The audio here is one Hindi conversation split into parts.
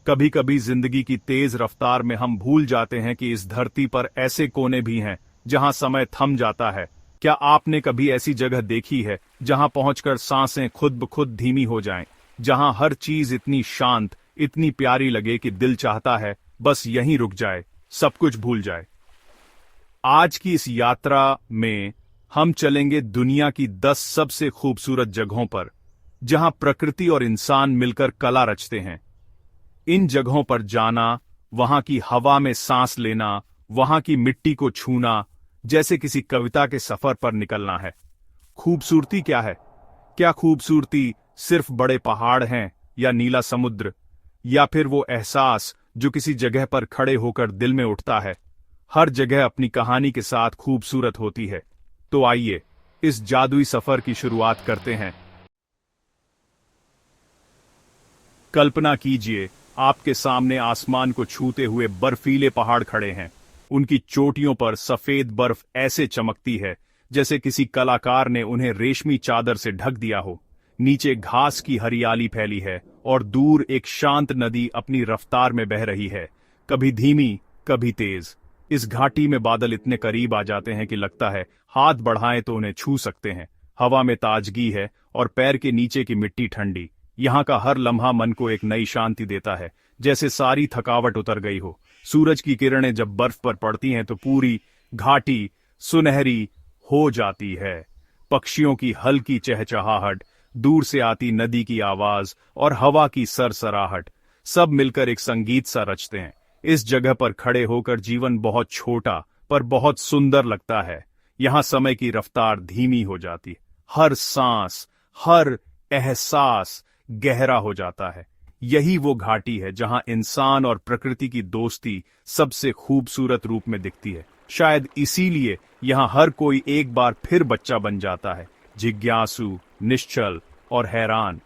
कभी कभी जिंदगी की तेज रफ्तार में हम भूल जाते हैं कि इस धरती पर ऐसे कोने भी हैं जहां समय थम जाता है। क्या आपने कभी ऐसी जगह देखी है जहां पहुंचकर सांसें खुद ब खुद धीमी हो जाएं, जहां हर चीज इतनी शांत, इतनी प्यारी लगे कि दिल चाहता है बस यहीं रुक जाए, सब कुछ भूल जाए। आज की इस यात्रा में हम चलेंगे दुनिया की 10 सबसे खूबसूरत जगहों पर, जहां प्रकृति और इंसान मिलकर कला रचते हैं। इन जगहों पर जाना, वहां की हवा में सांस लेना, वहां की मिट्टी को छूना, जैसे किसी कविता के सफर पर निकलना है। खूबसूरती क्या है? क्या खूबसूरती सिर्फ बड़े पहाड़ हैं या नीला समुद्र, या फिर वो एहसास जो किसी जगह पर खड़े होकर दिल में उठता है? हर जगह अपनी कहानी के साथ खूबसूरत होती है। तो आइए इस जादुई सफर की शुरुआत करते हैं। कल्पना कीजिए, आपके सामने आसमान को छूते हुए बर्फीले पहाड़ खड़े हैं। उनकी चोटियों पर सफेद बर्फ ऐसे चमकती है जैसे किसी कलाकार ने उन्हें रेशमी चादर से ढक दिया हो। नीचे घास की हरियाली फैली है और दूर एक शांत नदी अपनी रफ्तार में बह रही है, कभी धीमी, कभी तेज। इस घाटी में बादल इतने करीब आ जाते हैं कि लगता है हाथ बढ़ाएं तो उन्हें छू सकते हैं। हवा में ताजगी है और पैर के नीचे की मिट्टी ठंडी। यहाँ का हर लम्हा मन को एक नई शांति देता है, जैसे सारी थकावट उतर गई हो। सूरज की किरणें जब बर्फ पर पड़ती हैं तो पूरी घाटी सुनहरी हो जाती है। पक्षियों की हल्की चहचहाहट, दूर से आती नदी की आवाज और हवा की सरसराहट, सब मिलकर एक संगीत सा रचते हैं। इस जगह पर खड़े होकर जीवन बहुत छोटा पर बहुत सुंदर लगता है। यहाँ समय की रफ्तार धीमी हो जाती है, हर सांस, हर एहसास गहरा हो जाता है। यही वो घाटी है जहां इंसान और प्रकृति की दोस्ती सबसे खूबसूरत रूप में दिखती है। शायद इसीलिए यहां हर कोई एक बार फिर बच्चा बन जाता है, जिज्ञासु, निश्चल और हैरान।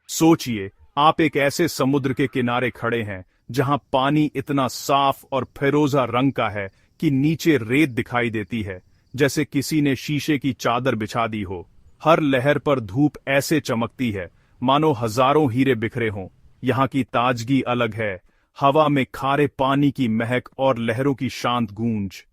सोचिए, आप एक ऐसे समुद्र के किनारे खड़े हैं जहां पानी इतना साफ और फिरोजा रंग का है कि नीचे रेत दिखाई देती है, जैसे किसी ने शीशे की चादर बिछा दी हो। हर लहर पर धूप ऐसे चमकती है मानो हजारों हीरे बिखरे हों। यहाँ की ताजगी अलग है, हवा में खारे पानी की महक और लहरों की शांत गूंज।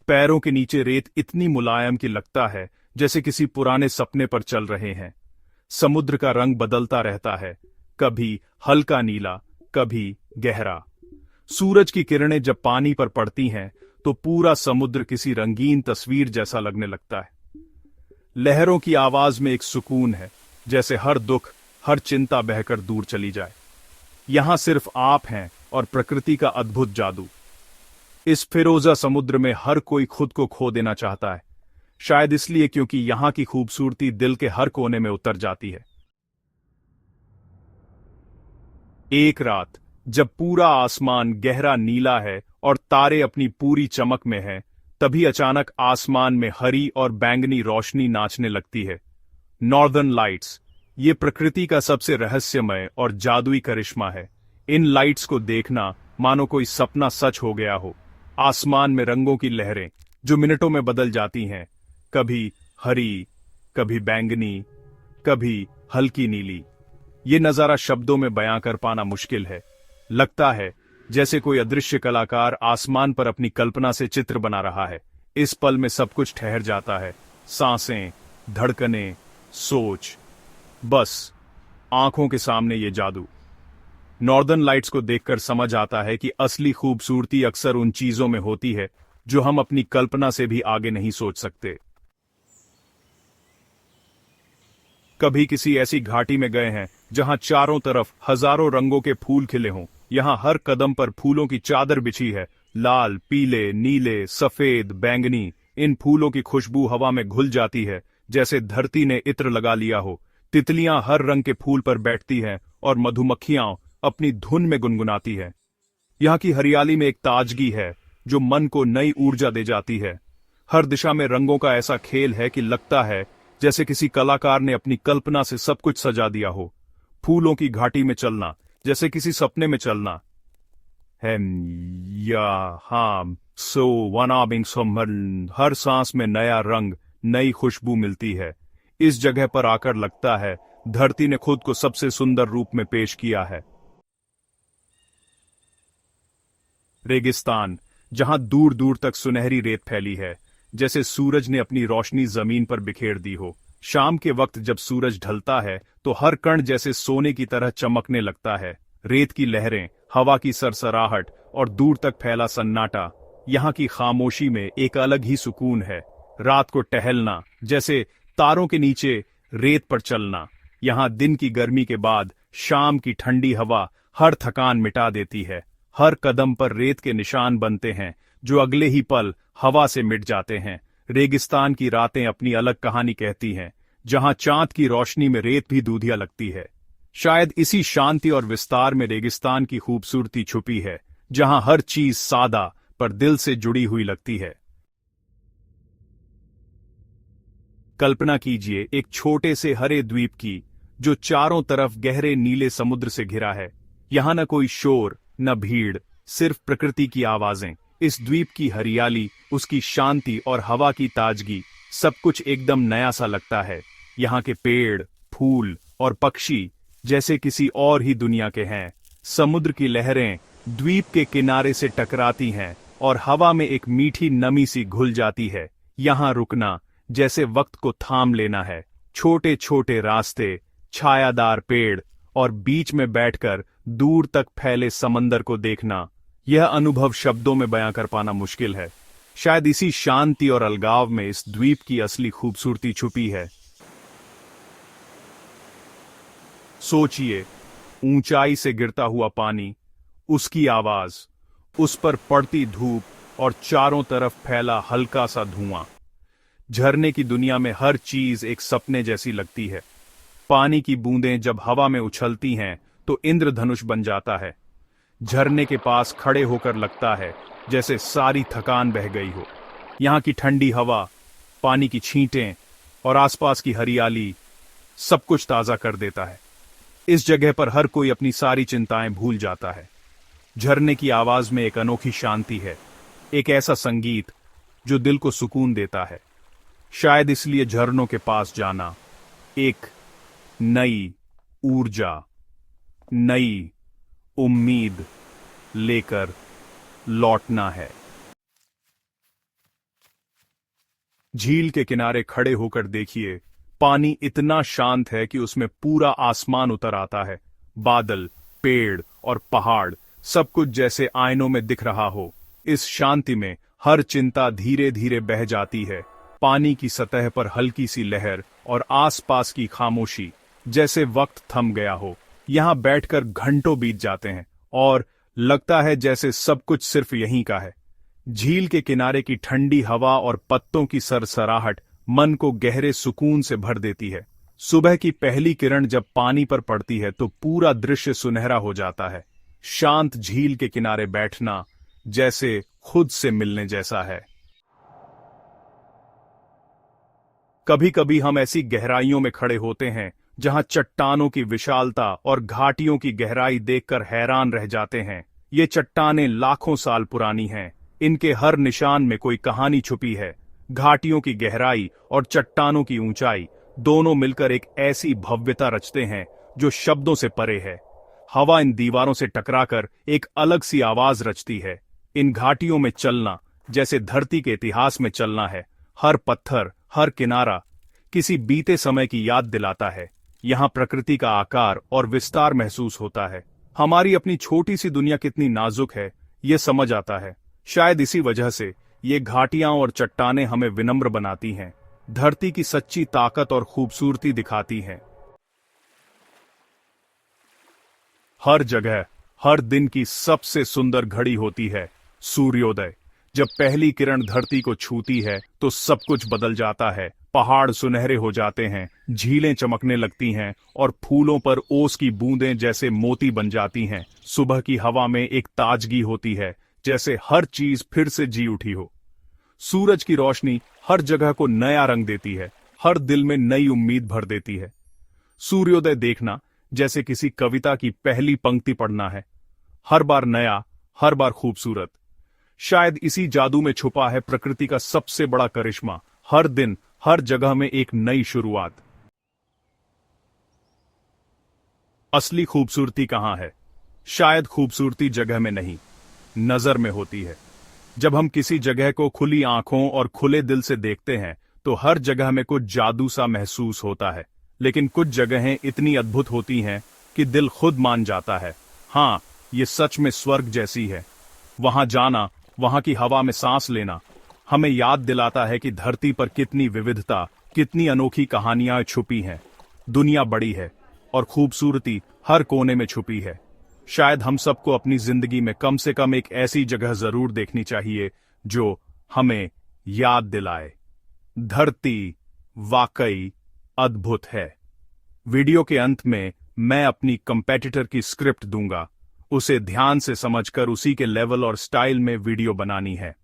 पैरों के नीचे रेत इतनी मुलायम कि लगता है जैसे किसी पुराने सपने पर चल रहे हैं। समुद्र का रंग बदलता रहता है, कभी हल्का नीला, कभी गहरा। सूरज की किरणें जब पानी पर पड़ती हैं तो पूरा समुद्र किसी रंगीन तस्वीर जैसा लगने लगता है। लहरों की आवाज में एक सुकून है, जैसे हर दुख, हर चिंता बहकर दूर चली जाए। यहां सिर्फ आप हैं और प्रकृति का अद्भुत जादू। इस फिरोजा समुद्र में हर कोई खुद को खो देना चाहता है, शायद इसलिए क्योंकि यहां की खूबसूरती दिल के हर कोने में उतर जाती है। एक रात जब पूरा आसमान गहरा नीला है और तारे अपनी पूरी चमक में हैं, तभी अचानक आसमान में हरी और बैंगनी रोशनी नाचने लगती है। नॉर्दर्न लाइट्स, ये प्रकृति का सबसे रहस्यमय और जादुई करिश्मा है। इन लाइट्स को देखना मानो कोई सपना सच हो गया हो। आसमान में रंगों की लहरें जो मिनटों में बदल जाती हैं, कभी हरी, कभी बैंगनी, कभी हल्की नीली। ये नजारा शब्दों में बयां कर पाना मुश्किल है। लगता है जैसे कोई अदृश्य कलाकार आसमान पर अपनी कल्पना से चित्र बना रहा है। इस पल में सब कुछ ठहर जाता है, सांसें, धड़कनें, सोच, बस आंखों के सामने ये जादू। नॉर्दर्न लाइट्स को देखकर समझ आता है कि असली खूबसूरती अक्सर उन चीजों में होती है जो हम अपनी कल्पना से भी आगे नहीं सोच सकते। कभी किसी ऐसी घाटी में गए हैं जहां चारों तरफ हजारों रंगों के फूल खिले हों। यहाँ हर कदम पर फूलों की चादर बिछी है, लाल, पीले, नीले, सफेद, बैंगनी। इन फूलों की खुशबू हवा में घुल जाती है, जैसे धरती ने इत्र लगा लिया हो। तितलियां हर रंग के फूल पर बैठती हैं और मधुमक्खियां अपनी धुन में गुनगुनाती है। यहाँ की हरियाली में एक ताजगी है जो मन को नई ऊर्जा दे जाती है। हर दिशा में रंगों का ऐसा खेल है कि लगता है जैसे किसी कलाकार ने अपनी कल्पना से सब कुछ सजा दिया हो। फूलों की घाटी में चलना जैसे किसी सपने में चलना है। हर सांस में नया रंग, नई खुशबू मिलती है। इस जगह पर आकर लगता है धरती ने खुद को सबसे सुंदर रूप में पेश किया है। रेगिस्तान, जहां दूर दूर तक सुनहरी रेत फैली है, जैसे सूरज ने अपनी रोशनी जमीन पर बिखेर दी हो। शाम के वक्त जब सूरज ढलता है तो हर कण जैसे सोने की तरह चमकने लगता है। रेत की लहरें, हवा की सरसराहट और दूर तक फैला सन्नाटा, यहाँ की खामोशी में एक अलग ही सुकून है। रात को टहलना, जैसे तारों के नीचे रेत पर चलना। यहाँ दिन की गर्मी के बाद शाम की ठंडी हवा हर थकान मिटा देती है। हर कदम पर रेत के निशान बनते हैं जो अगले ही पल हवा से मिट जाते हैं। रेगिस्तान की रातें अपनी अलग कहानी कहती हैं, जहां चांद की रोशनी में रेत भी दूधिया लगती है। शायद इसी शांति और विस्तार में रेगिस्तान की खूबसूरती छुपी है, जहां हर चीज सादा पर दिल से जुड़ी हुई लगती है। कल्पना कीजिए एक छोटे से हरे द्वीप की, जो चारों तरफ गहरे नीले समुद्र से घिरा है। यहां न कोई शोर, न भीड़, सिर्फ प्रकृति की आवाजें। इस द्वीप की हरियाली, उसकी शांति और हवा की ताजगी, सब कुछ एकदम नया सा लगता है। यहाँ के पेड़, फूल और पक्षी जैसे किसी और ही दुनिया के हैं। समुद्र की लहरें द्वीप के किनारे से टकराती हैं और हवा में एक मीठी नमी सी घुल जाती है। यहाँ रुकना जैसे वक्त को थाम लेना है। छोटे छोटे रास्ते, छायादार पेड़ और बीच में बैठकर दूर तक फैले समंदर को देखना, यह अनुभव शब्दों में बयां कर पाना मुश्किल है। शायद इसी शांति और अलगाव में इस द्वीप की असली खूबसूरती छुपी है। सोचिए, ऊंचाई से गिरता हुआ पानी, उसकी आवाज, उस पर पड़ती धूप और चारों तरफ फैला हल्का सा धुआं। झरने की दुनिया में हर चीज एक सपने जैसी लगती है। पानी की बूंदें जब हवा में उछलती हैं तो इंद्रधनुष बन जाता है। झरने के पास खड़े होकर लगता है जैसे सारी थकान बह गई हो। यहाँ की ठंडी हवा, पानी की छींटें और आसपास की हरियाली सब कुछ ताजा कर देता है। इस जगह पर हर कोई अपनी सारी चिंताएं भूल जाता है। झरने की आवाज में एक अनोखी शांति है, एक ऐसा संगीत जो दिल को सुकून देता है। शायद इसलिए झरनों के पास जाना एक नई ऊर्जा, नई उम्मीद लेकर लौटना है। झील के किनारे खड़े होकर देखिए, पानी इतना शांत है कि उसमें पूरा आसमान उतर आता है। बादल, पेड़ और पहाड़ सब कुछ जैसे आईनों में दिख रहा हो। इस शांति में हर चिंता धीरे धीरे बह जाती है। पानी की सतह पर हल्की सी लहर और आसपास की खामोशी, जैसे वक्त थम गया हो। यहाँ बैठकर घंटों बीत जाते हैं और लगता है जैसे सब कुछ सिर्फ यहीं का है। झील के किनारे की ठंडी हवा और पत्तों की सरसराहट मन को गहरे सुकून से भर देती है। सुबह की पहली किरण जब पानी पर पड़ती है तो पूरा दृश्य सुनहरा हो जाता है। शांत झील के किनारे बैठना जैसे खुद से मिलने जैसा है। कभी कभी हम ऐसी गहराइयों में खड़े होते हैं जहां चट्टानों की विशालता और घाटियों की गहराई देखकर हैरान रह जाते हैं। ये चट्टानें लाखों साल पुरानी हैं। इनके हर निशान में कोई कहानी छुपी है। घाटियों की गहराई और चट्टानों की ऊंचाई दोनों मिलकर एक ऐसी भव्यता रचते हैं जो शब्दों से परे है। हवा इन दीवारों से टकराकर एक अलग सी आवाज रचती है। इन घाटियों में चलना जैसे धरती के इतिहास में चलना है। हर पत्थर, हर किनारा किसी बीते समय की याद दिलाता है। यहाँ प्रकृति का आकार और विस्तार महसूस होता है। हमारी अपनी छोटी सी दुनिया कितनी नाजुक है, ये समझ आता है। शायद इसी वजह से ये घाटियां और चट्टानें हमें विनम्र बनाती हैं, धरती की सच्ची ताकत और खूबसूरती दिखाती हैं। हर जगह, हर दिन की सबसे सुंदर घड़ी होती है सूर्योदय। जब पहली किरण धरती को छूती है तो सब कुछ बदल जाता है। पहाड़ सुनहरे हो जाते हैं, झीलें चमकने लगती हैं और फूलों पर ओस की बूंदें जैसे मोती बन जाती हैं। सुबह की हवा में एक ताजगी होती है, जैसे हर चीज फिर से जी उठी हो। सूरज की रोशनी हर जगह को नया रंग देती है, हर दिल में नई उम्मीद भर देती है। सूर्योदय देखना जैसे किसी कविता की पहली पंक्ति पढ़ना है, हर बार नया, हर बार खूबसूरत। शायद इसी जादू में छुपा है प्रकृति का सबसे बड़ा करिश्मा। हर दिन, हर जगह में एक नई शुरुआत। असली खूबसूरती कहाँ है? शायद खूबसूरती जगह में नहीं, नजर में होती है। जब हम किसी जगह को खुली आंखों और खुले दिल से देखते हैं तो हर जगह में कुछ जादू सा महसूस होता है। लेकिन कुछ जगहें इतनी अद्भुत होती हैं कि दिल खुद मान जाता है, हाँ, ये सच में स्वर्ग जैसी है। वहां जाना, वहां की हवा में सांस लेना हमें याद दिलाता है कि धरती पर कितनी विविधता, कितनी अनोखी कहानियां छुपी हैं। दुनिया बड़ी है और खूबसूरती हर कोने में छुपी है। शायद हम सबको अपनी जिंदगी में कम से कम एक ऐसी जगह जरूर देखनी चाहिए जो हमें याद दिलाए, धरती वाकई अद्भुत है। वीडियो के अंत में मैं अपनी कंपेटिटर की स्क्रिप्ट दूंगा। उसे ध्यान से समझकर उसी के लेवल और स्टाइल में वीडियो बनानी है।